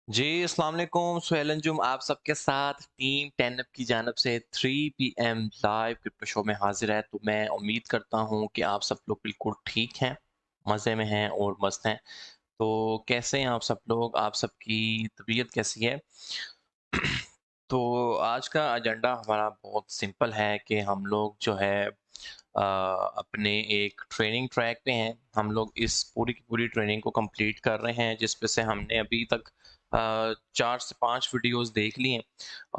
जी, अस्सलाम वालेकुम। सुहेल अंजुम आप सबके साथ टीम 10 अप की जानब से 3 पीएम लाइव क्रिप्टो शो में हाजिर है। तो मैं उम्मीद करता हूँ कि आप सब लोग बिल्कुल ठीक हैं, मज़े में हैं और मस्त हैं। तो कैसे हैं आप सब लोग? आप सबकी तबीयत कैसी है? तो आज का एजेंडा हमारा बहुत सिंपल है कि हम लोग जो है अपने एक ट्रेनिंग ट्रैक पे हैं। हम लोग इस पूरी की पूरी ट्रेनिंग को कंप्लीट कर रहे हैं, जिस पे से हमने अभी तक 4 से 5 वीडियोस देख लिए हैं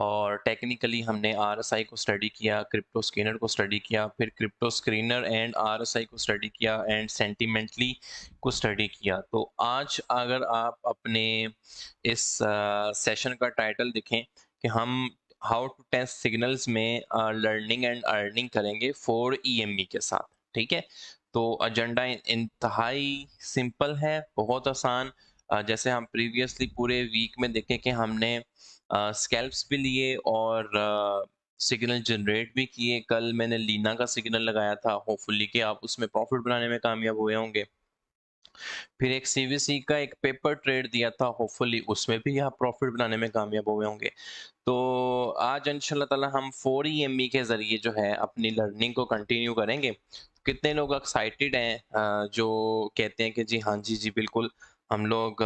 और टेक्निकली हमने आरएसआई को स्टडी किया, क्रिप्टो स्कैनर को स्टडी किया, फिर क्रिप्टो स्क्रीनर एंड आरएसआई को स्टडी किया एंड सेंटिमेंटली को स्टडी किया। तो आज अगर आप अपने इस सेशन का टाइटल देखें कि हम हाउ टू टेस्ट सिग्नल्स में लर्निंग एंड अर्निंग करेंगे 4 ईएमई के साथ। ठीक है, तो एजेंडा इंतहाई सिंपल है, बहुत आसान। जैसे हम प्रीवियसली पूरे वीक में देखें कि हमने स्कैल्प्स भी लिए और सिग्नल जनरेट भी किए। कल मैंने लीना का सिग्नल लगाया था, होपफुली कि आप उसमें प्रॉफिट बनाने में कामयाब हुए होंगे। फिर एक सीवीसी का एक पेपर ट्रेड दिया था, होपफुली उसमें भी आप प्रॉफिट बनाने में कामयाब हुए होंगे। तो आज इंशाल्लाह ताला हम 4 ईएमई के ज़रिए जो है अपनी लर्निंग को कंटिन्यू करेंगे। कितने लोग एक्साइटेड हैं जो कहते हैं कि जी हाँ जी, बिल्कुल हम लोग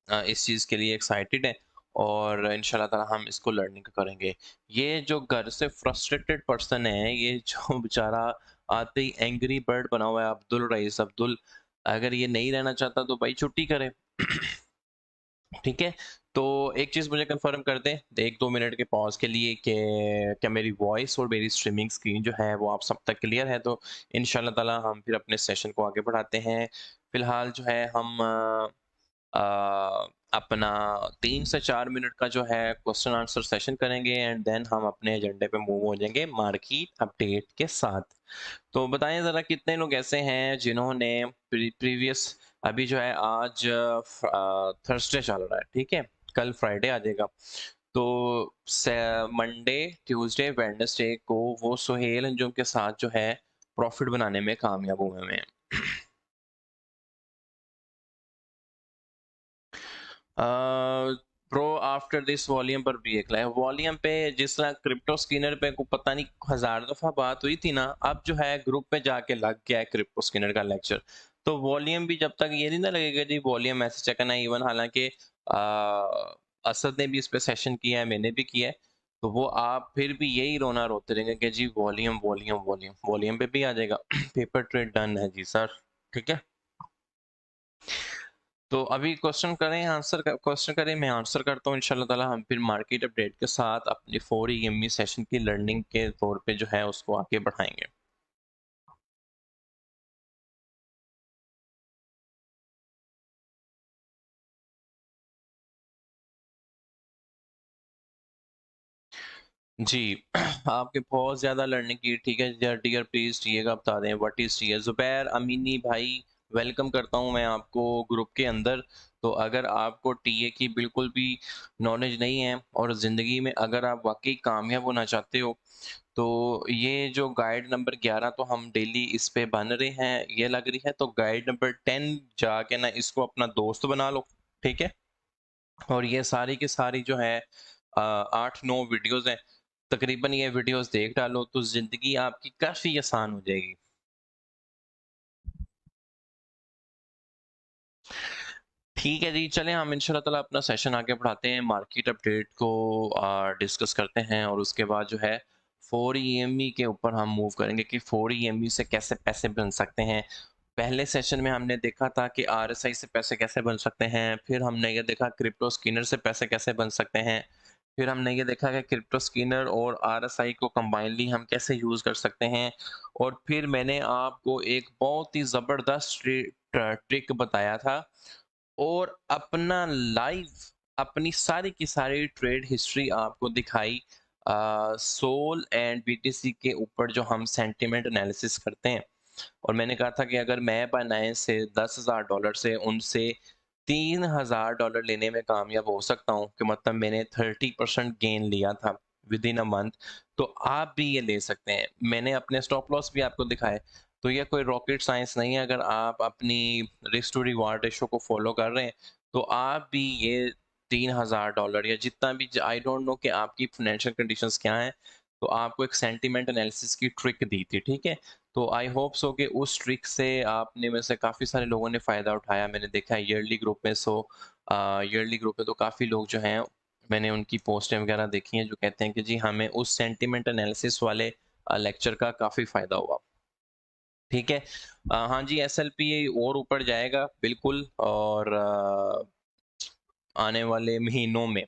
इस चीज़ के लिए एक्साइटेड हैं और इंशाल्लाह ताला हम इसको लर्निंग करेंगे। ये जो घर से फ्रस्ट्रेटेड पर्सन है, ये जो बेचारा आते ही एंग्री बर्ड बना हुआ है, अब्दुल रईस अब्दुल, अगर ये नहीं रहना चाहता तो भाई छुट्टी करे। ठीक है, तो एक चीज़ मुझे कंफर्म कर दें 1-2 मिनट के पॉज़ के लिए कि क्या मेरी वॉइस और मेरी स्ट्रीमिंग स्क्रीन जो है वो आप सब तक क्लियर है? तो इंशाल्लाह ताला हम फिर अपने सेशन को आगे बढ़ाते हैं। फिलहाल जो है हम अपना 3 से 4 मिनट का जो है क्वेश्चन आंसर सेशन करेंगे एंड देन हम अपने एजेंडे पे मूव हो जाएँगे मार्केट अपडेट के साथ। तो बताएं ज़रा कितने लोग ऐसे हैं जिन्होंने प्रीवियस, अभी जो है आज थर्सडे चल रहा है, ठीक है, कल फ्राइडे आ जाएगा। तो मंडे, ट्यूसडे, वेडनेसडे को वो सुहेल अंजुम के साथ जो है प्रॉफिट बनाने में कामयाब हुए हुए हैं। प्रो आफ्टर दिस वॉल्यूम पर भी एक लाइव वॉल्यूम पे, जिस तरह क्रिप्टो स्किनर पे को पता नहीं हजार दफा बात हुई थी ना, अब जो है ग्रुप पे जाके लग गया है क्रिप्टो स्किनर का लेक्चर। तो वॉल्यूम भी जब तक ये नहीं ना लगेगा जी वॉल्यूम मैसेज चेक करना, इवन हालांकि असद ने भी इस पे सेशन किया है, मैंने भी किया है, तो वो आप फिर भी यही रोना रोते रहेंगे कि जी वॉल्यूम वॉल्यूम वॉल्यूम, वॉल्यूम पे भी आ जाएगा। पेपर ट्रेड डन है जी सर, ठीक है। तो अभी क्वेश्चन करें, आंसर क्वेश्चन करें, मैं आंसर करता हूँ इंशाल्लाह ताला। हम फिर मार्केट अपडेट के साथ अपनी 4 ईएमई सेशन की लर्निंग के तौर पे जो है उसको आगे बढ़ाएंगे। जी आपके बहुत ज़्यादा लर्निंग की, ठीक है डियर प्लीज़ टीए का बता दें what is TA. Zubair Amini भाई, वेलकम करता हूं मैं आपको ग्रुप के अंदर। तो अगर आपको टीए की बिल्कुल भी नॉलेज नहीं है और ज़िंदगी में अगर आप वाकई कामयाब होना चाहते हो, तो ये जो गाइड नंबर 11 तो हम डेली इस पे बन रहे हैं, ये लग रही है, तो गाइड नंबर 10 जाके ना इसको अपना दोस्त बना लो, ठीक है। और ये सारी की सारी जो है 8-9 वीडियोस हैं, तकरीबन ये वीडियोस देख डालो तो जिंदगी आपकी काफी आसान हो जाएगी। ठीक है जी, चलें हम इंशाल्लाह ताला अपना सेशन आगे बढ़ाते हैं, मार्केट अपडेट को डिस्कस करते हैं और उसके बाद जो है 4 ईएमई के ऊपर हम मूव करेंगे कि 4 ईएमई से कैसे पैसे बन सकते हैं। पहले सेशन में हमने देखा था कि आरएसआई से पैसे कैसे बन सकते हैं, फिर हमने ये देखा क्रिप्टो स्किनर से पैसे कैसे बन सकते हैं, फिर हमने ये देखा कि क्रिप्टो स्किनर और आरएसआई को कंबाइनली हम कैसे यूज़ कर सकते हैं, और फिर मैंने आपको एक बहुत ही ज़बरदस्त ट्रिक बताया था और अपना लाइव अपनी सारी की सारी ट्रेड हिस्ट्री आपको दिखाई सोल एंड बीटीसी के ऊपर जो हम सेंटिमेंट एनालिसिस करते हैं। और मैंने कहा था कि अगर मैं बनाए से $10,000 से उनसे $3,000 लेने में कामयाब हो सकता हूँ, कि मतलब मैंने 30% गेन लिया था विद इन अ मंथ, तो आप भी ये ले सकते हैं। मैंने अपने स्टॉप लॉस भी आपको दिखाए। तो ये कोई रॉकेट साइंस नहीं है, अगर आप अपनी रिस्क टू रिवार्ड रेशो को फॉलो कर रहे हैं तो आप भी ये $3,000 या जितना भी, आई डोंट नो कि आपकी फाइनेंशियल कंडीशंस क्या हैं, तो आपको एक सेंटिमेंट एनालिसिस की ट्रिक दी थी, ठीक है? तो आई होप सो कि उस ट्रिक से आपने में से काफ़ी सारे लोगों ने फ़ायदा उठाया। मैंने देखा है ईयरली ग्रुप में, ईयरली ग्रुप में तो काफ़ी लोग जो हैं, मैंने उनकी पोस्टें वगैरह देखी हैं जो कहते हैं कि जी हमें उस सेंटिमेंट एनालिसिस वाले लेक्चर का काफ़ी फ़ायदा हुआ। ठीक है। हाँ जी, एसएलपी और ऊपर जाएगा बिल्कुल, और आने वाले महीनों में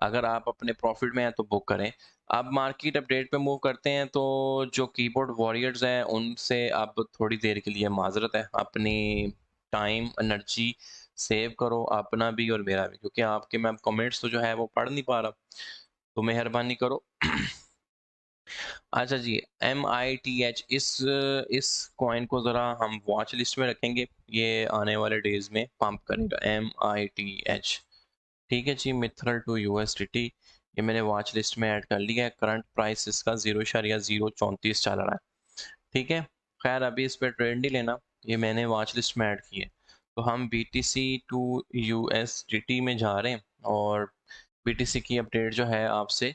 अगर आप अपने प्रॉफिट में हैं तो बुक करें। अब मार्केट अपडेट पे मूव करते हैं, तो जो कीबोर्ड वॉरियर्स हैं उनसे अब थोड़ी देर के लिए माजरत है। अपनी टाइम एनर्जी सेव करो, अपना भी और मेरा भी, क्योंकि आपके मैं कमेंट्स तो जो है वो पढ़ नहीं पा रहा, तो मेहरबानी करो। अच्छा जी, MITH, इस कॉइन को ज़रा हम वॉच लिस्ट में रखेंगे, ये आने वाले डेज में पंप करेगा MITH। ठीक है जी, मिथरल टू USDT, ये मैंने वॉच लिस्ट में ऐड कर लिया है। करंट प्राइस इसका 0.034 चल रहा है, ठीक है। खैर अभी इस पर ट्रेड नहीं लेना, ये मैंने वॉच लिस्ट में ऐड की है। तो हम BTC टू USDT में जा रहे हैं और BTC की अपडेट जो है आपसे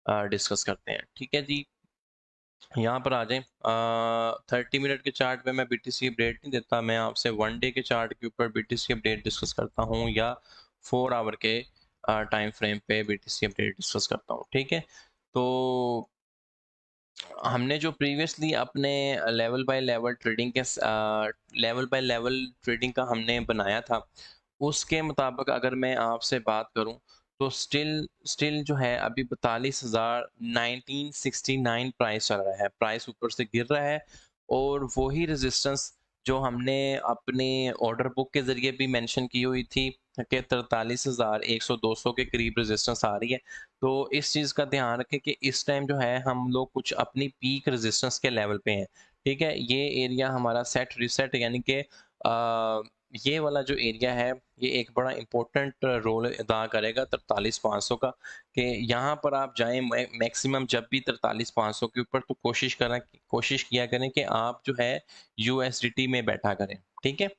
डिस्कस करते हैं, ठीक है जी। यहाँ पर आ जाएं, 30 मिनट के चार्ट पे मैं BTC अपडेट नहीं देता, मैं आपसे 1 डे के चार्ट के ऊपर BTC अपडेट डिस्कस करता हूँ, या 4 आवर के टाइम फ्रेम पे BTC अपडेट डिस्कस करता हूँ, ठीक है। तो हमने जो प्रीवियसली अपने लेवल बाय लेवल ट्रेडिंग का हमने बनाया था, उसके मुताबिक अगर मैं आपसे बात करूं, तो स्टिल स्टिल जो है अभी 42,1969 प्राइस चल रहा है, प्राइस ऊपर से गिर रहा है, और वही रेजिस्टेंस जो हमने अपने ऑर्डर बुक के जरिए भी मेंशन की हुई थी कि 43,100-200 के करीब रेजिस्टेंस आ रही है। तो इस चीज़ का ध्यान रखें कि इस टाइम जो है हम लोग कुछ अपनी पीक रेजिस्टेंस के लेवल पे हैं, ठीक है। ये एरिया हमारा सेट रिसेट, यानी कि ये वाला जो एरिया है, ये एक बड़ा इंपॉर्टेंट रोल अदा करेगा 43,500 का, कि यहाँ पर आप जाएं मैक्सिमम जब भी 43,500 के ऊपर, तो कोशिश किया करें कि आप जो है USDT में बैठा करें, ठीक है।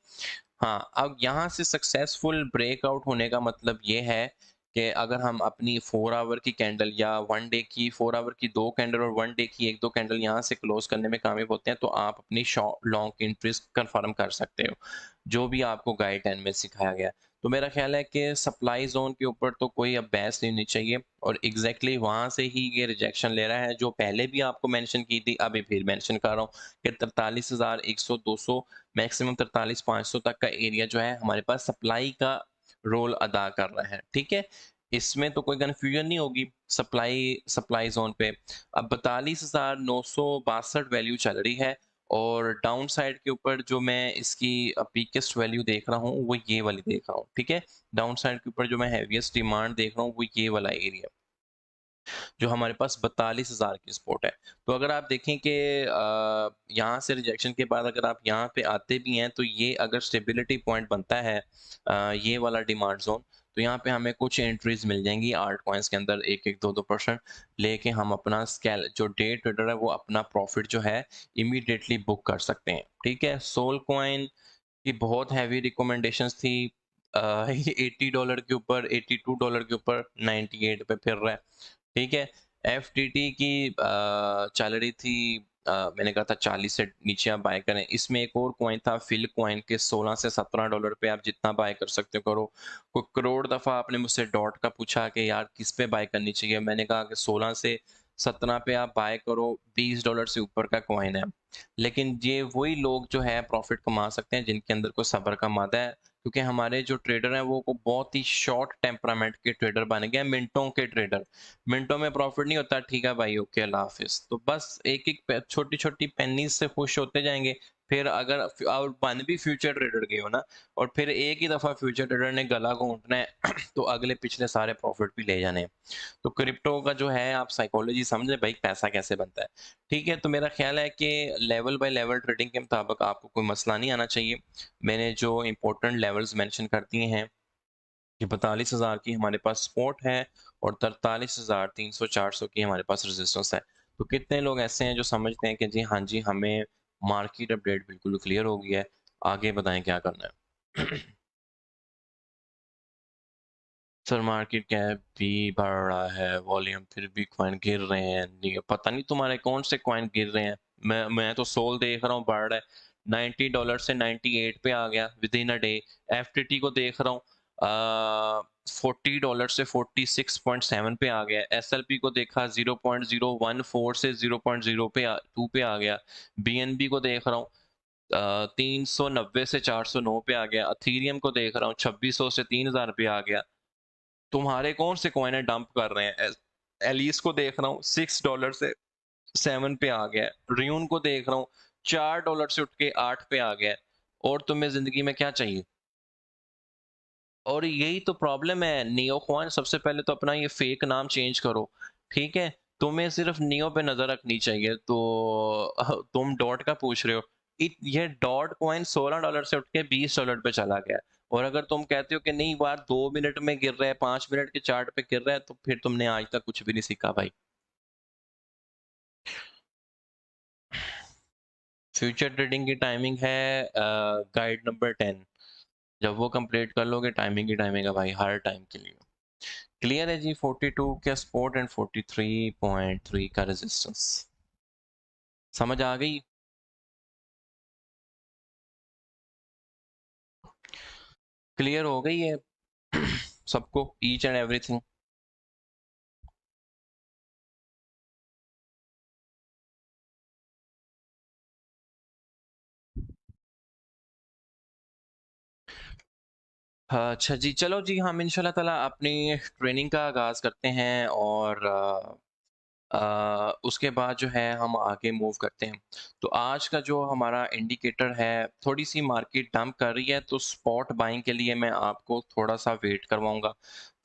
हाँ, अब यहाँ से सक्सेसफुल ब्रेकआउट होने का मतलब ये है कि अगर हम अपनी 4 आवर की कैंडल या 1 डे की, 4 आवर की 2 कैंडल और 1 डे की 1-2 कैंडल यहाँ से क्लोज करने में कामयाब होते हैं, तो आप अपनी शॉर्ट लॉन्ग इंटरेस्ट कंफर्म कर सकते हो, जो भी आपको गाइड 10 में सिखाया गया। तो मेरा ख्याल है कि सप्लाई जोन के ऊपर तो कोई अब बहस नहीं होनी चाहिए, और एग्जैक्टली वहाँ से ही ये रिजेक्शन ले रहा है, जो पहले भी आपको मेंशन की थी, अभी फिर मेंशन कर रहा हूँ कि 43,100-200, मैक्सिमम 43,500 तक का एरिया जो है हमारे पास सप्लाई का रोल अदा कर रहा है, ठीक है। इसमें तो कोई कंफ्यूजन नहीं होगी, सप्लाई सप्लाई जोन पे अब 42,962 वैल्यू चल रही है, और डाउन साइड के ऊपर जो मैं इसकी पीकेस्ट वैल्यू देख रहा हूँ वो ये वाली देख रहा हूँ, ठीक है। डाउन साइड के ऊपर जो मैं हैवीएस्ट डिमांड देख रहा हूँ वो ये वाला एरिया, जो हमारे पास 42,000 की स्पॉट है। तो अगर आप देखें कि यहाँ से रिजेक्शन के बाद अगर आप यहाँ पे आते भी हैं, तो ये अगर स्टेबिलिटी पॉइंट बनता है, ये वाला डिमांड जोन, तो यहाँ पे हमें कुछ एंट्रीज मिल जाएंगी आर्ट कॉइन्स के अंदर, 1-1, 2-2% लेके हम अपना स्कैल, जो डे ट्रेडर है वो अपना प्रॉफिट जो है इमीडिएटली बुक कर सकते हैं, ठीक है। सोल कॉइन की बहुत हैवी रिकमेंडेशंस थी, ये $80 के ऊपर, $82 के ऊपर, 98 पे फिर रहा है, ठीक है। FTT की चल रही थी, मैंने कहा था 40 से नीचे आप बाय करें। इसमें एक और कॉइन था फिल कॉइन के, $16 से $17 पे आप जितना बाय कर सकते हो करो। कोई करोड़ दफ़ा आपने मुझसे डॉट का पूछा कि यार किस पे बाय करनी चाहिए, मैंने कहा कि 16 से 17 पे आप बाय करो, $20 से ऊपर का कॉइन है। लेकिन ये वही लोग जो है प्रॉफिट कमा सकते हैं जिनके अंदर कोई सब्र का मादा है, क्योंकि हमारे जो ट्रेडर हैं वो को बहुत ही शॉर्ट टेम्परामेंट के ट्रेडर बन गए, मिनटों के ट्रेडर, मिनटों में प्रॉफिट नहीं होता, ठीक है भाई, ओके अल्लाह हाफिज। तो बस एक एक छोटी छोटी पेनीज से खुश होते जाएंगे, फिर अगर आप बन भी फ्यूचर ट्रेडर गए हो ना, और फिर एक ही दफा फ्यूचर ट्रेडर ने गला घोंटना है तो अगले पिछले सारे प्रॉफिट भी ले जाने हैं। तो क्रिप्टो का जो है आप साइकोलॉजी समझे भाई, पैसा कैसे बनता है, ठीक है। तो मेरा ख्याल है कि लेवल बाय लेवल ट्रेडिंग के मुताबिक आपको कोई मसला नहीं आना चाहिए। मैंने जो इंपॉर्टेंट लेवल्स मेंशन कर दिए हैं कि 42,000 की हमारे पास सपोर्ट है, और 43,300-400 की हमारे पास रेजिस्टेंस है। तो कितने लोग ऐसे हैं जो समझते हैं कि जी हाँ जी, हमें मार्केट अपडेट बिल्कुल क्लियर हो गया है, आगे बताएं क्या करना है। सर मार्केट कैप भी बढ़ रहा है, वॉल्यूम फिर भी कॉइन गिर रहे हैं, नहीं पता नहीं तुम्हारे कौन से कॉइन गिर रहे हैं। मैं तो सोल देख रहा हूँ बढ़ रहा है, $90 से 98 पे आ गया with in a day. FTT को देख रहा हूँ $40 से 46.7 पे आ गया। एसएलपी को देखा 0.014 से 0.0 पे 2 पे आ गया। बीएनबी को देख रहा हूँ 390 से 409 पे आ गया। अथीरियम को देख रहा हूँ 2600 से 3000 पे आ गया। तुम्हारे कौन से कॉइन डंप कर रहे हैं? एलिस को देख रहा हूँ $6 से 7 पे आ गया है। रियून को देख रहा हूँ $4 से उठ के 8 पे आ गया है। और तुम्हें जिंदगी में क्या चाहिए? और यही तो प्रॉब्लम है नियो कॉइन। सबसे पहले तो अपना ये फेक नाम चेंज करो, ठीक है? तुम्हें सिर्फ नियो पे नजर रखनी चाहिए। तो तुम डॉट का पूछ रहे हो, ये डॉट कॉइन $16 से उठ के $20 पे चला गया। और अगर तुम कहते हो कि नहीं बार 2 मिनट में गिर रहा है, 5 मिनट के चार्ट पे गिर रहा है, तो फिर तुमने आज तक कुछ भी नहीं सीखा भाई। फ्यूचर ट्रेडिंग की टाइमिंग है गाइड नंबर 10। जब वो कंप्लीट कर लोगे, टाइमिंग ही टाइमिंग है भाई, हर टाइम के लिए। क्लियर है जी? 42 का सपोर्ट एंड 43.3 का रेजिस्टेंस समझ आ गई? क्लियर हो गई है सबको, ईच एंड एवरीथिंग? अच्छा जी, चलो जी, हम इंशाल्लाह ताला अपनी ट्रेनिंग का आगाज़ करते हैं और उसके बाद जो है हम आगे मूव करते हैं। तो आज का जो हमारा इंडिकेटर है, थोड़ी सी मार्केट डंप कर रही है, तो स्पॉट बाइंग के लिए मैं आपको थोड़ा सा वेट करवाऊंगा।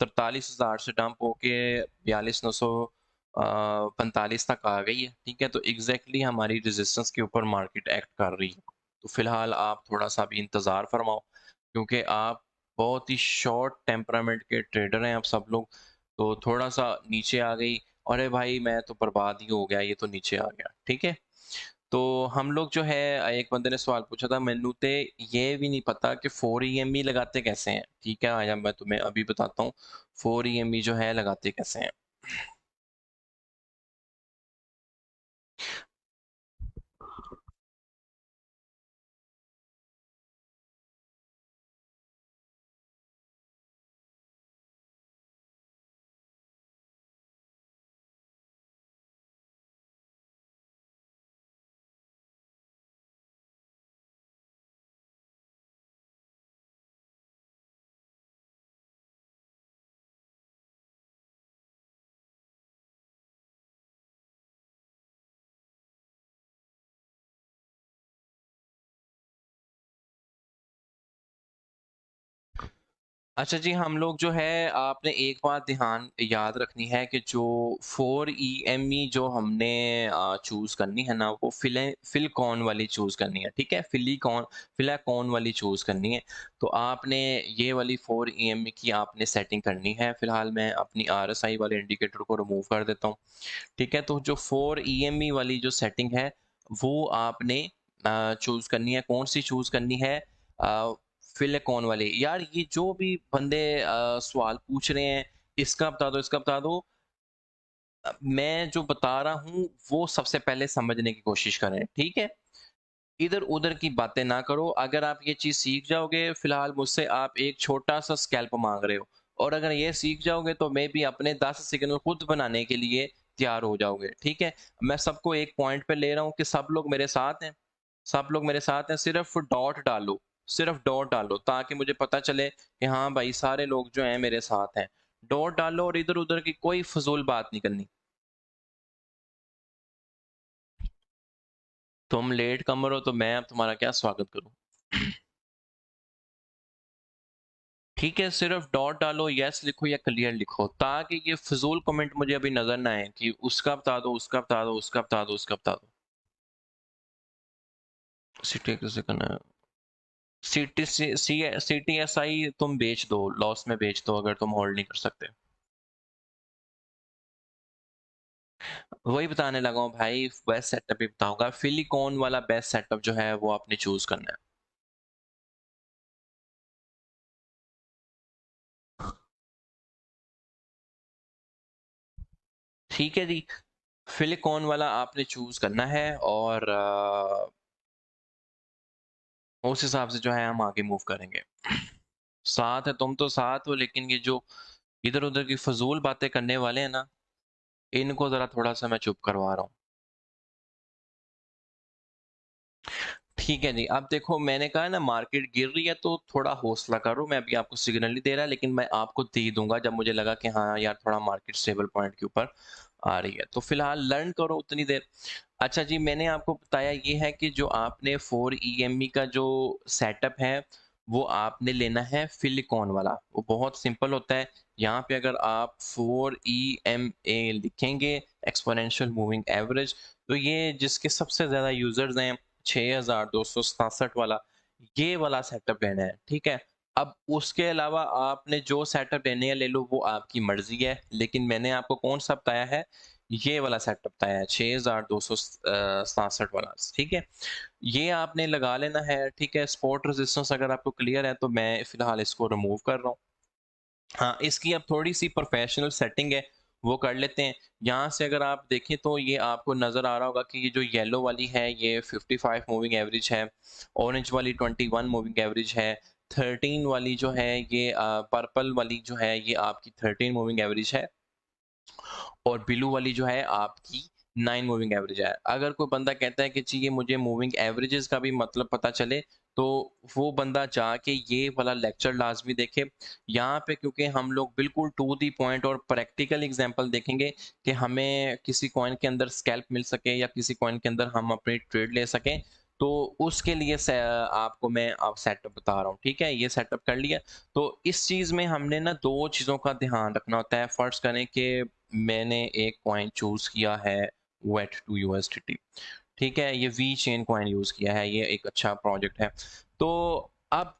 43,000 से डंप होके 42,945 तक आ गई है, ठीक है? तो एग्जैक्टली हमारी रेजिस्टेंस के ऊपर मार्केट एक्ट कर रही है। तो फिलहाल आप थोड़ा सा भी इंतज़ार फरमाओ, क्योंकि आप बहुत ही शॉर्ट टेम्परामेंट के ट्रेडर हैं आप सब लोग। तो थोड़ा सा नीचे आ गई, अरे भाई मैं तो बर्बाद ही हो गया, ये तो नीचे आ गया, ठीक है? तो हम लोग जो है, एक बंदे ने सवाल पूछा था, मैनू ते ये भी नहीं पता कि 4 EME लगाते कैसे हैं, ठीक है? आया मैं तुम्हें अभी बताता हूँ 4 EME जो है लगाते कैसे हैं। अच्छा जी, हम लोग जो है, आपने एक बात ध्यान याद रखनी है कि जो 4 EME जो हमने चूज़ करनी है ना, वो फिलकॉन वाली चूज़ करनी है, ठीक है? फिलाकॉन वाली चूज़ करनी है। तो आपने ये वाली 4 EME की आपने सेटिंग करनी है। फिलहाल मैं अपनी RSI वाले इंडिकेटर को रिमूव कर देता हूँ, ठीक है? तो जो 4 EME वाली जो सेटिंग है, वो आपने चूज़ करनी है। कौन सी चूज़ करनी है? फिलिकॉन वाली। यार ये जो भी बंदे सवाल पूछ रहे हैं, इसका बता दो, इसका बता दो। मैं जो बता रहा हूँ वो सबसे पहले समझने की कोशिश करें, ठीक है? इधर उधर की बातें ना करो। अगर आप ये चीज सीख जाओगे, फिलहाल मुझसे आप एक छोटा सा स्कैल्प मांग रहे हो, और अगर ये सीख जाओगे तो मैं भी अपने 10 सिग्नल खुद बनाने के लिए तैयार हो जाओगे, ठीक है? मैं सबको एक पॉइंट पे ले रहा हूँ कि सब लोग मेरे साथ हैं, सब लोग मेरे साथ हैं। सिर्फ डॉट डालो, सिर्फ डॉट डालो, ताकि मुझे पता चले कि हाँ भाई सारे लोग जो हैं मेरे साथ हैं। डॉट डालो और इधर उधर की कोई फजूल बात नहीं करनी। तुम लेट कमर हो तो मैं अब तुम्हारा क्या स्वागत करूं? ठीक है, सिर्फ डॉट डालो, यस लिखो या क्लियर लिखो, ताकि ये फजूल कमेंट मुझे अभी नजर ना आए कि उसका बता दो, उसका बता दो, उसका बता दो, उसका बता दो। सीटी कैसे करना है? CTSI तुम बेच दो, लॉस में बेच दो अगर तुम होल्ड नहीं कर सकते। वही बताने लगा हूँ भाई, बेस्ट सेटअप ही बताऊंगा। फिलिकॉन वाला बेस्ट सेटअप जो है वो आपने चूज करना है। ठीक है जी, फिलिकॉन वाला आपने चूज करना है और उस हिसाब से जो है हम आगे मूव करेंगे। साथ है, तुम तो साथ हो, लेकिन ये जो इधर उधर की फजूल बातें करने वाले हैं ना, इनको जरा थोड़ा सा मैं चुप करवा रहा हूँ। ठीक है जी, अब देखो मैंने कहा ना मार्केट गिर रही है तो थोड़ा हौसला करो। मैं अभी आपको सिग्नल नहीं दे रहा, लेकिन मैं आपको दे दूंगा जब मुझे लगा कि हाँ यार थोड़ा मार्केट स्टेबल पॉइंट के ऊपर आ रही है। तो फिलहाल लर्न करो उतनी देर। अच्छा जी, मैंने आपको बताया ये है कि जो आपने 4 EME का जो सेटअप है वो आपने लेना है फिलिकॉन वाला। वो बहुत सिंपल होता है। यहाँ पे अगर आप 4 EMA लिखेंगे, एक्सपोनेंशियल मूविंग एवरेज, तो ये जिसके सबसे ज्यादा यूजर्स हैं 6267 वाला, ये वाला सेटअप लेना है। ठीक है, अब उसके अलावा आपने जो सेटअप लेने हैं ले लो, वो आपकी मर्जी है, लेकिन मैंने आपको कौन सा बताया है, ये वाला सेटअप बताया है 6267 वाला। ठीक है, ये आपने लगा लेना है। ठीक है, स्पॉट रेजिस्टेंस अगर आपको क्लियर है तो मैं फिलहाल इसको रिमूव कर रहा हूँ। हाँ, इसकी अब थोड़ी सी प्रोफेशनल सेटिंग है, वो कर लेते हैं। यहाँ से अगर आप देखें तो ये आपको नज़र आ रहा होगा कि ये जो येलो वाली है ये 55 मूविंग एवरेज है, ऑरेंज वाली 21 मूविंग एवरेज है, 13 वाली जो है ये पर्पल वाली जो है ये आपकी 13 मूविंग एवरेज है, और ब्लू वाली जो है आपकी 9 मूविंग एवरेज है। अगर कोई बंदा कहता है कि जी ये मुझे मूविंग एवरेजेस का भी मतलब पता चले, तो वो बंदा जाके ये वाला लेक्चर लाजमी देखे। यहाँ पे क्योंकि हम लोग बिल्कुल टू दी पॉइंट और प्रैक्टिकल एग्जांपल देखेंगे कि हमें किसी कॉइन के अंदर स्कैल्प मिल सके या किसी कॉइन के अंदर हम अपनी ट्रेड ले सकें, तो उसके लिए आपको मैं अब सेटअप बता रहा हूँ। ठीक है, ये सेटअप कर लिया। तो इस चीज़ में हमने ना दो चीज़ों का ध्यान रखना होता है। फर्स्ट करें कि मैंने एक कॉइन चूज किया है वेट टू यूएसडीटी। ठीक है, ये वी चेन कॉइन यूज किया है, ये एक अच्छा प्रोजेक्ट है। तो अब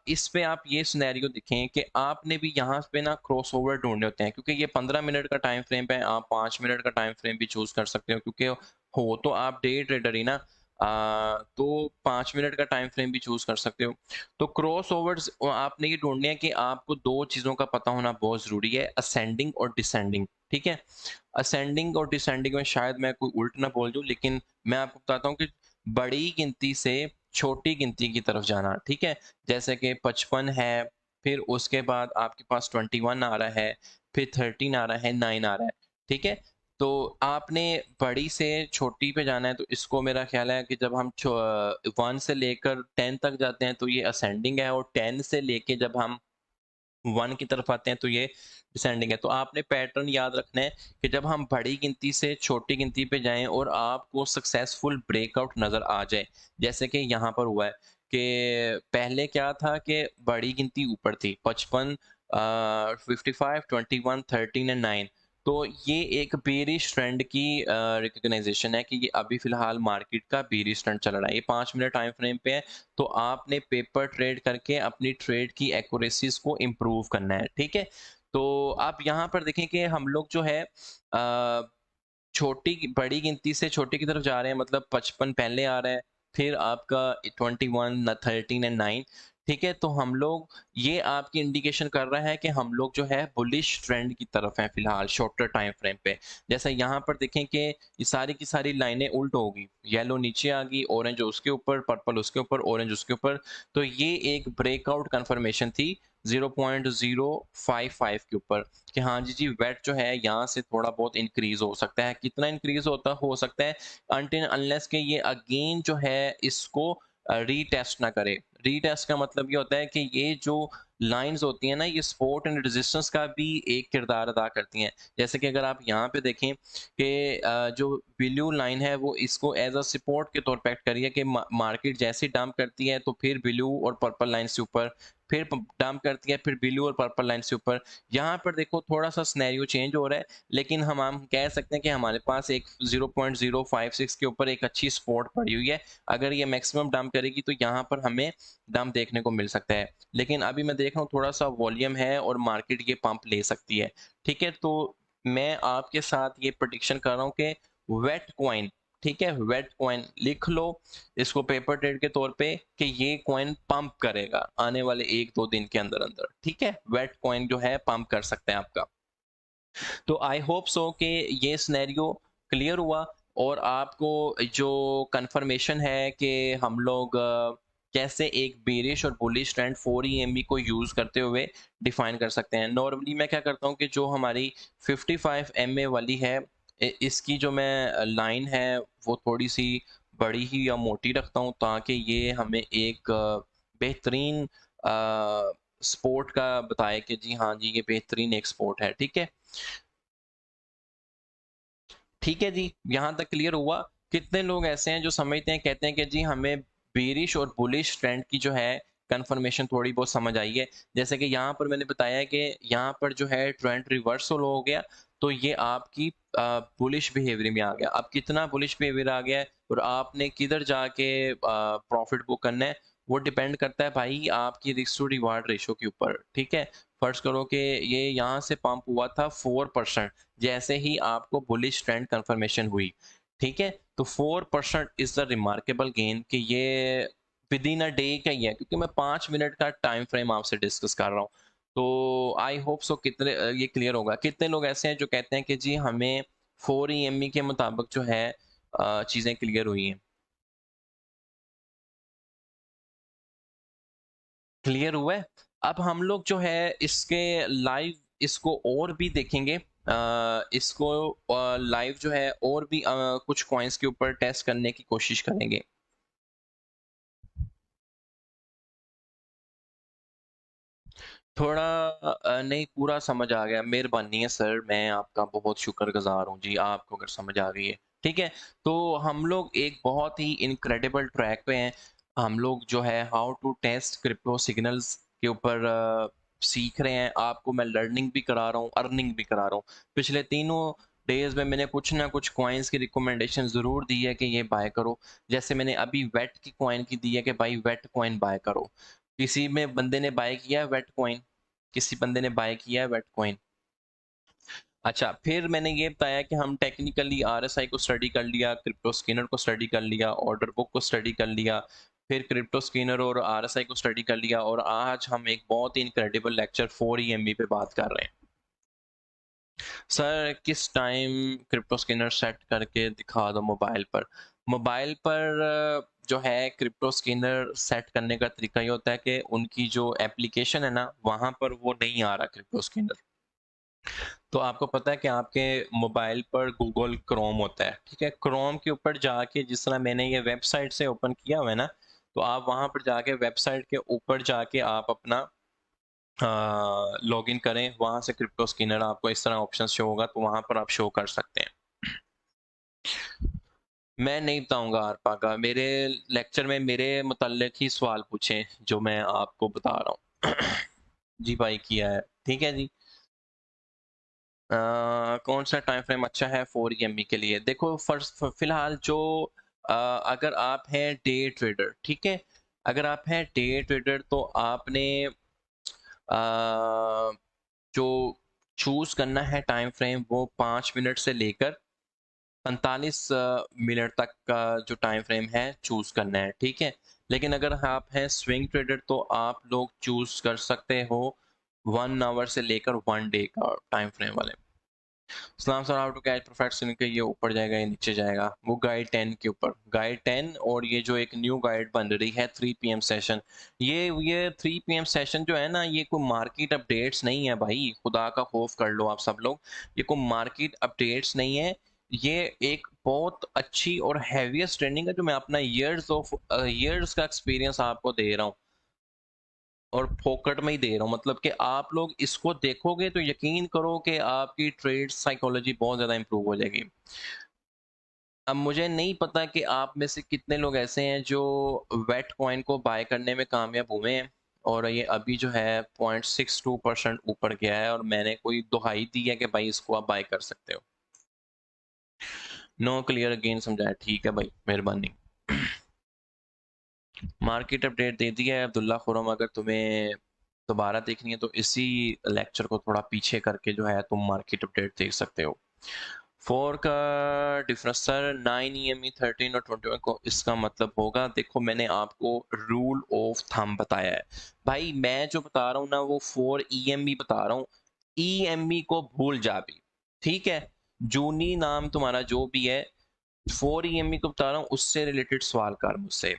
इस पे आप ये सिनेरियो देखें कि आपने भी यहाँ पे ना क्रॉसओवर ढूंढने होते हैं, क्योंकि ये 15 मिनट का टाइम फ्रेम है। आप 5 मिनट का टाइम फ्रेम भी चूज कर सकते हो, क्योंकि हो तो आप डे ट्रेडर ही ना। तो 5 मिनट का टाइम फ्रेम भी चूज कर सकते हो। तो क्रॉस ओवर्स आपने ये ढूंढने हैं कि आपको दो चीजों का पता होना बहुत जरूरी है, असेंडिंग और डिसेंडिंग। ठीक है, असेंडिंग और डिसेंडिंग में शायद मैं कोई उल्ट ना बोल दूं, लेकिन मैं आपको बताता हूँ कि बड़ी गिनती से छोटी गिनती की तरफ जाना। ठीक है, जैसे कि 55 है, फिर उसके बाद आपके पास 21 आ रहा है, फिर 13 आ रहा है, 9 आ रहा है। ठीक है, तो आपने बड़ी से छोटी पे जाना है। तो इसको मेरा ख्याल है कि जब हम 1 से लेकर 10 तक जाते हैं तो ये असेंडिंग है, और 10 से लेके जब हम 1 की तरफ आते हैं तो ये डिसेंडिंग है। तो आपने पैटर्न याद रखना है कि जब हम बड़ी गिनती से छोटी गिनती पे जाएं और आपको सक्सेसफुल ब्रेकआउट नजर आ जाए, जैसे कि यहाँ पर हुआ है कि पहले क्या था कि बड़ी गिनती ऊपर थी 55, 55, 21, 13 एंड 9। तो ये एक बेरिश ट्रेंड की रिकग्नाइजेशन है कि ये अभी फिलहाल मार्केट का बेरिश ट्रेंड चल रहा है। ये 5 मिनट टाइम फ्रेम पे है। तो आपने पेपर ट्रेड करके अपनी ट्रेड की एक्यूरेसीज को इम्प्रूव करना है। ठीक है, तो आप यहाँ पर देखें कि हम लोग जो है छोटी बड़ी गिनती से छोटी की तरफ जा रहे हैं, मतलब 55 पहले आ रहा है, फिर आपका 21, 13 एंड 9। ठीक है, तो हम लोग, ये आपकी इंडिकेशन कर रहा है कि हम लोग जो है बुलिश ट्रेंड की तरफ हैं फिलहाल शॉर्टर टाइम फ्रेम पे। जैसा यहाँ पर देखें कि ये सारी की सारी लाइनें उल्ट होगी, येलो नीचे आ गई, ऑरेंज उसके ऊपर, पर्पल उसके ऊपर, ऑरेंज उसके ऊपर। तो ये एक ब्रेकआउट कंफर्मेशन थी 0.055 के ऊपर कि हाँ जी जी वेट जो है यहाँ से थोड़ा बहुत इंक्रीज हो सकता है। कितना इंक्रीज होता हो सकता है, अनटिल अनलेस के ये अगेन जो है इसको रीटेस्ट ना करे। रीटेस्ट का मतलब ये होता है कि ये जो लाइंस होती हैं ना, ये सपोर्ट एंड रेजिस्टेंस का भी एक किरदार अदा करती हैं। जैसे कि अगर आप यहाँ पे देखें कि जो ब्लू लाइन है वो इसको एज अ सपोर्ट के तौर पर एक्ट करिए कि मार्केट जैसे डंप करती है तो फिर ब्लू और पर्पल लाइन से ऊपर, फिर डंप करती है, फिर ब्लू और पर्पल लाइन से ऊपर। यहाँ पर देखो थोड़ा सा स्नैरियो चेंज हो रहा है, लेकिन हम कह सकते हैं कि हमारे पास एक 0.056 के ऊपर एक अच्छी स्पॉट पड़ी हुई है। अगर ये मैक्सिमम डंप करेगी तो यहाँ पर हमें डंप देखने को मिल सकता है, लेकिन अभी मैं देख रहा हूँ थोड़ा सा वॉल्यूम है और मार्केट ये पंप ले सकती है। ठीक है, तो मैं आपके साथ ये प्रेडिक्शन कर रहा हूँ कि वेट कॉइन, ठीक है, वेट कॉइन लिख लो इसको पेपर ट्रेड के तौर पे, कि ये कॉइन पंप करेगा आने वाले 1-2 दिन के अंदर अंदर। ठीक है, वेट कॉइन जो है पंप कर सकते हैं आपका। तो आई होप सो कि ये सिनेरियो क्लियर हुआ और आपको जो कंफर्मेशन है कि हम लोग कैसे एक बेरिश और बुलिश ट्रेंड 4 EMB को यूज़ करते हुए डिफाइन कर सकते हैं। नॉर्मली मैं क्या करता हूँ कि जो हमारी 55 MA वाली है, इसकी जो मैं लाइन है वो थोड़ी सी बड़ी ही या मोटी रखता हूँ, ताकि ये हमें एक बेहतरीन स्पोर्ट का बताए कि जी हाँ जी, ये बेहतरीन एक स्पोर्ट है। ठीक है, ठीक है जी, यहाँ तक क्लियर हुआ। कितने लोग ऐसे हैं जो समझते हैं, कहते हैं कि जी हमें बेरिश और बुलिश ट्रेंड की जो है कंफर्मेशन थोड़ी बहुत समझ आई है। जैसे कि यहाँ पर मैंने बताया है कि यहाँ पर जो है ट्रेंड रिवर्सल हो गया, तो ये आपकी बुलिश बिहेवियर में आ गया। अब कितना बुलिश बिहेवियर आ गया है और आपने किधर जाके प्रॉफिट बुक करना है, वो डिपेंड करता है भाई आपकी रिस्क टू रिवार्ड रेशो के ऊपर। ठीक है, फर्ज करो कि ये यहाँ से पंप हुआ था 4%, जैसे ही आपको बुलिश ट्रेंड कंफर्मेशन हुई, ठीक है, तो 4% इज द रिमार्केबल गेन कि ये विद इन अ डे का ही है, क्योंकि मैं 5 मिनट का टाइम फ्रेम आपसे डिस्कस कर रहा हूँ। तो आई होप सो कितने ये क्लियर होगा। कितने लोग ऐसे हैं जो कहते हैं कि जी हमें 4 EME के मुताबिक जो है चीज़ें क्लियर हुई हैं। क्लियर हुआ है। अब हम लोग जो है इसके लाइव इसको और भी देखेंगे, इसको लाइव जो है और भी कुछ कॉइन्स के ऊपर टेस्ट करने की कोशिश करेंगे। थोड़ा नहीं, पूरा समझ आ गया, मेहरबानी है सर, मैं आपका बहुत शुक्रगुजार हूँ जी, आपको अगर समझ आ गई है। ठीक है, तो हम लोग एक बहुत ही इनक्रेडिबल ट्रैक पे हैं। हम लोग जो है how to test crypto signals के ऊपर सीख रहे हैं। आपको मैं लर्निंग भी करा रहा हूँ, अर्निंग भी करा रहा हूँ। पिछले तीनों डेज में मैंने कुछ ना कुछ कॉइन्स की रिकमेंडेशन ज़रूर दी है कि ये बाय करो। जैसे मैंने अभी वेट की कॉइन की दी है कि भाई वेट कॉइन बाय करो। किसी में बंदे ने बाय किया है वेट कॉइन? किसी बंदे ने बाय किया है वेट कॉइन? अच्छा, फिर मैंने ये बताया कि हम टेक्निकली आरएसआई को स्टडी कर लिया, क्रिप्टो स्कैनर को स्टडी कर लिया, ऑर्डर बुक को स्टडी कर लिया, फिर क्रिप्टो स्कैनर और आरएसआई को स्टडी कर लिया, और आज हम एक बहुत ही इनक्रेडिबल लेक्चर 4 EMB पे बात कर रहे हैं। सर किस टाइम क्रिप्टो स्कैनर सेट करके दिखा दो मोबाइल पर। मोबाइल पर जो है क्रिप्टो स्कैनर सेट करने का तरीका ये होता है कि उनकी जो एप्लीकेशन है ना, वहाँ पर वो नहीं आ रहा क्रिप्टो स्कैनर। तो आपको पता है कि आपके मोबाइल पर गूगल क्रोम होता है, ठीक है, क्रोम के ऊपर जाके जिस तरह मैंने ये वेबसाइट से ओपन किया हुआ है ना, तो आप वहाँ पर जाके वेबसाइट के ऊपर जाके आप अपना लॉगिन करें, वहाँ से क्रिप्टो स्कैनर आपको इस तरह ऑप्शन शो होगा, तो वहाँ पर आप शो कर सकते हैं। मैं नहीं बताऊंगा आरपा का, मेरे लेक्चर में मेरे मुतल्लिक ही सवाल पूछें जो मैं आपको बता रहा हूँ। जी भाई किया है, ठीक है जी। कौन सा टाइम फ्रेम अच्छा है 4 EME के लिए? देखो फर्स्ट फिलहाल जो अगर आप हैं डे ट्रेडर, ठीक है, अगर आप हैं डे ट्रेडर तो आपने अ, जो चूज करना है टाइम फ्रेम वो 5 मिनट से लेकर 45 मिनट तक का जो टाइम फ्रेम है चूज करना है, ठीक है। लेकिन अगर आप हैं स्विंग ट्रेडर तो आप लोग चूज कर सकते हो 1 आवर से लेकर 1 डे का टाइम फ्रेम वाले। सलाम sir, how to catch perfect swing के, ये ऊपर जाएगा या नीचे जाएगा? वो गाइड 10 के ऊपर, गाइड 10, और ये जो एक न्यू गाइड बन रही है 3 PM सेशन, ये 3 PM सेशन जो है ना, ये कोई मार्केट अपडेट्स नहीं है भाई, खुदा का खौफ कर लो आप सब लोग। ये कोई मार्केट अपडेट्स नहीं है, ये एक बहुत अच्छी और हैवीएस्ट ट्रेनिंग है जो मैं अपना ईयर्स का एक्सपीरियंस आपको दे रहा हूँ, और फोकट में ही दे रहा हूँ। मतलब कि आप लोग इसको देखोगे तो यकीन करो कि आपकी ट्रेड साइकोलॉजी बहुत ज़्यादा इंप्रूव हो जाएगी। अब मुझे नहीं पता कि आप में से कितने लोग ऐसे हैं जो वेट कॉइन को बाय करने में कामयाब हुए हैं, और ये अभी जो है 0.62% ऊपर गया है, और मैंने कोई दुहाई दी है कि भाई इसको आप बाय कर सकते हो। नो क्लियर अगेन समझाया, ठीक है भाई, मेहरबानी। मार्केट अपडेट दे दिया है अब्दुल्ला खुरम, अगर तुम्हें दोबारा देखनी है तो इसी लेक्चर को थोड़ा पीछे करके जो है तुम मार्केट अपडेट देख सकते हो। 4 का डिफरेंस सर 9 EME 13 और 21 को, इसका मतलब होगा, देखो मैंने आपको रूल ऑफ थंब बताया है भाई, मैं जो बता रहा हूँ ना वो 4 EME बता रहा हूँ। EME को भूल जा भी, ठीक है, जूनी नाम तुम्हारा जो भी है, 4 EME को बता रहा हूँ, उससे रिलेटेड सवाल कर मुझसे,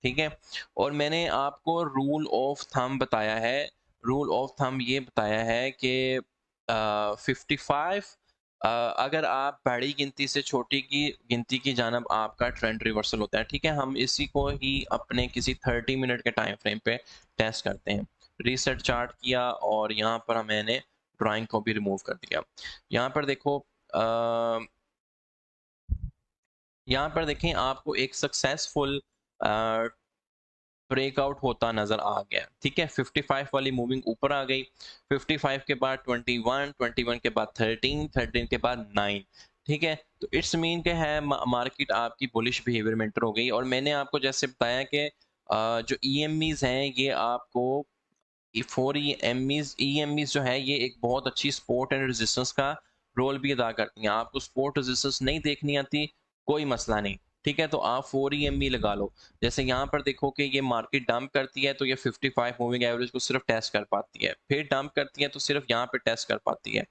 ठीक है। और मैंने आपको रूल ऑफ थंब बताया है, रूल ऑफ थंब ये बताया है कि 55 अगर आप बड़ी गिनती से छोटी की गिनती की जानब आपका ट्रेंड रिवर्सल होता है, ठीक है। हम इसी को ही अपने किसी 30 मिनट के टाइम फ्रेम पे टेस्ट करते हैं। रीसेट चार्ट किया और यहाँ पर मैंने ड्राइंग को भी रिमूव कर दिया। यहाँ पर देखो, यहाँ पर देखें आपको एक सक्सेसफुल ब्रेकआउट होता नजर आ गया, ठीक है। 55 वाली मूविंग ऊपर आ गई, 55 के बाद 21, 21 के बाद 13, 13 के बाद 9, ठीक है। तो इट्स मीन के है मार्केट आपकी बुलिश बिहेवियर में एंटर हो गई। और मैंने आपको जैसे बताया कि जो EMEs हैं ये आपको 4 EMEs जो है ये एक बहुत अच्छी सपोर्ट एंड रेजिस्टेंस का रोल भी अदा करती हैं। आपको सपोर्ट रेजिस्टेंस नहीं देखनी आती, कोई मसला नहीं, ठीक है। तो आप 4 EME लगा लो। जैसे यहाँ पर देखो कि ये मार्केट डंप करती है तो ये 55 मूविंग एवरेज को सिर्फ टेस्ट कर पाती है, फिर डंप करती है तो सिर्फ यहाँ पे टेस्ट कर पाती है,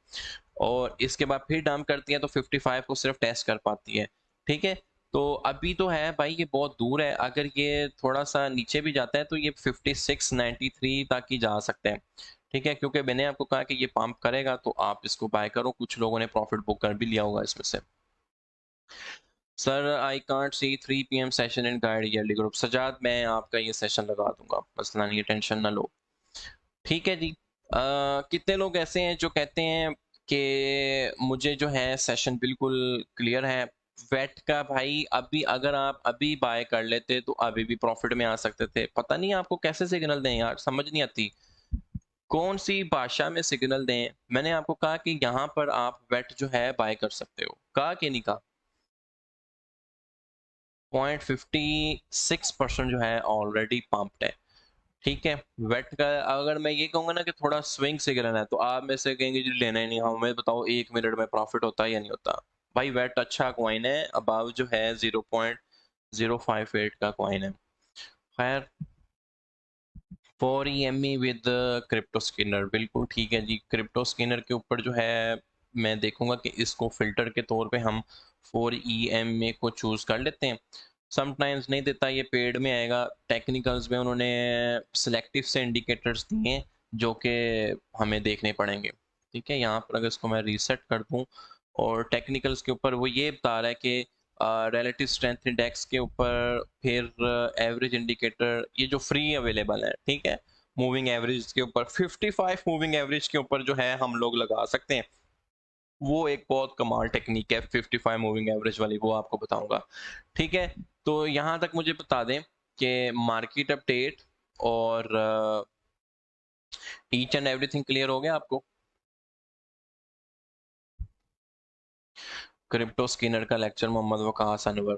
और इसके बाद फिर डंप करती है तो 55 को सिर्फ टेस्ट कर पाती है, ठीक है। तो अभी तो है भाई ये बहुत दूर है, अगर ये थोड़ा सा नीचे भी जाता है तो ये 56, 93 तक ही जा सकते हैं, ठीक है। क्योंकि मैंने आपको कहा कि ये पंप करेगा तो आप इसको बाय करो। कुछ लोगों ने प्रॉफिट बुक कर भी लिया होगा इसमें से। Sir I can't see 3 PM session in guide yearly group. Sajjad मैं आपका ये सेशन लगा दूंगा, मसला नहीं है, टेंशन ना लो, ठीक है जी। कितने लोग ऐसे हैं जो कहते हैं कि मुझे जो है सेशन बिल्कुल क्लियर है। वेट का भाई अभी अगर आप अभी बाय कर लेते तो अभी भी प्रॉफिट में आ सकते थे। पता नहीं आपको कैसे सिग्नल दें यार, समझ नहीं आती कौन सी भाषा में सिग्नल दें। मैंने आपको कहा कि यहाँ पर आप वेट जो है बाय कर सकते हो, कहा कि नहीं कहा। 0.56% जो है ऑलरेडी पंप्ड है, ठीक है। वेट का अगर मैं ये कहूंगा ना कि थोड़ा स्विंग सिग्नल है तो आप में से कहेंगे जी लेना ही नहीं, हमें बताओ 1 मिनट में प्रॉफिट होता है या नहीं होता। भाई वेट अच्छा कॉइन है, अबाव जो है 0.058 का कॉइन है। खैर 4 EME विद क्रिप्टो स्किनर, बिल्कुल ठीक है जी। क्रिप्टो स्किनर के ऊपर जो है मैं देखूंगा कि इसको फिल्टर के तौर पे हम 4 EME को चूज कर लेते हैं। समटाइम्स नहीं देता, ये पेड में आएगा। टेक्निकल्स में उन्होंने सिलेक्टिव से इंडिकेटर्स दिए हैं जो कि हमें देखने पड़ेंगे, ठीक है। यहाँ पर अगर इसको मैं रीसेट कर दूँ और टेक्निकल्स के ऊपर वो ये बता रहा है कि रिलेटिव स्ट्रेंथ इंडेक्स के ऊपर, फिर एवरेज इंडिकेटर ये जो फ्री अवेलेबल है, ठीक है। मूविंग एवरेज के ऊपर 55 मूविंग एवरेज के ऊपर जो है हम लोग लगा सकते हैं। वो एक बहुत कमाल टेक्निक है 55 मूविंग एवरेज वाली, वो आपको बताऊंगा, ठीक है। तो यहाँ तक मुझे बता दें कि मार्केट अपडेट और ईच एंड एवरीथिंग क्लियर हो गया आपको। क्रिप्टो स्किनर का लेक्चर मोहम्मद वकास अनवर,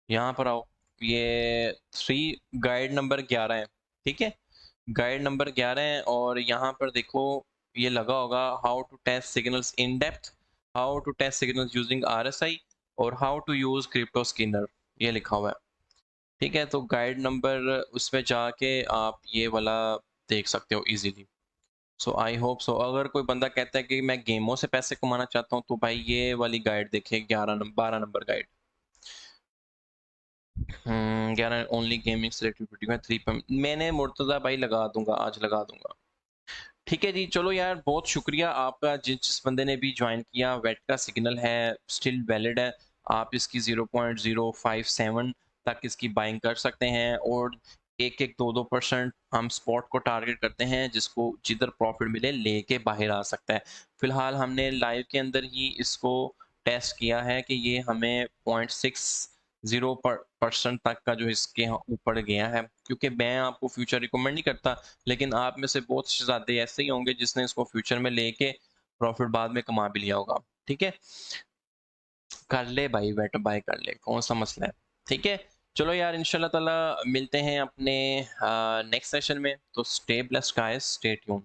यहाँ पर आओ। ये 3 गाइड नंबर 11 है, ठीक है। गाइड नंबर 11 है और यहाँ पर देखो ये लगा होगा how to test signals in depth, how to test signals using RSI और how to use crypto screener, ये लिखा हुआ है, ठीक है। तो गाइड नंबर उसमें जाके आप ये वाला देख सकते हो easily. So I hope so अगर कोई बंदा कहता है कि मैं गेमों से पैसे कमाना चाहता हूँ तो भाई ये वाली गाइड देखिए, 12 number guide. 11 only gaming selected video है 3 मैंने मुर्तजा भाई लगा दूंगा, आज लगा दूंगा, ठीक है जी। चलो यार बहुत शुक्रिया आपका, जिस बंदे ने भी ज्वाइन किया। वेट का सिग्नल है स्टिल वैलिड है, आप इसकी 0.057 तक इसकी बाइंग कर सकते हैं और 1-1, 2-2% हम स्पॉट को टारगेट करते हैं, जिसको जिधर प्रॉफिट मिले लेके बाहर आ सकता है। फिलहाल हमने लाइव के अंदर ही इसको टेस्ट किया है कि ये हमें 0.60% तक का जो इसके ऊपर गया है। क्योंकि मैं आपको फ्यूचर रिकमेंड नहीं करता, लेकिन आप में से बहुत शहजादे ऐसे ही होंगे जिसने इसको फ्यूचर में लेके प्रॉफिट बाद में कमा भी लिया होगा, ठीक है। कर ले भाई, वेट बाय कर ले, कौन सा मसला है, ठीक है। चलो यार इंशाल्लाह ताला मिलते हैं अपने नेक्स्ट सेशन में। तो stay blessed guys, stay tune.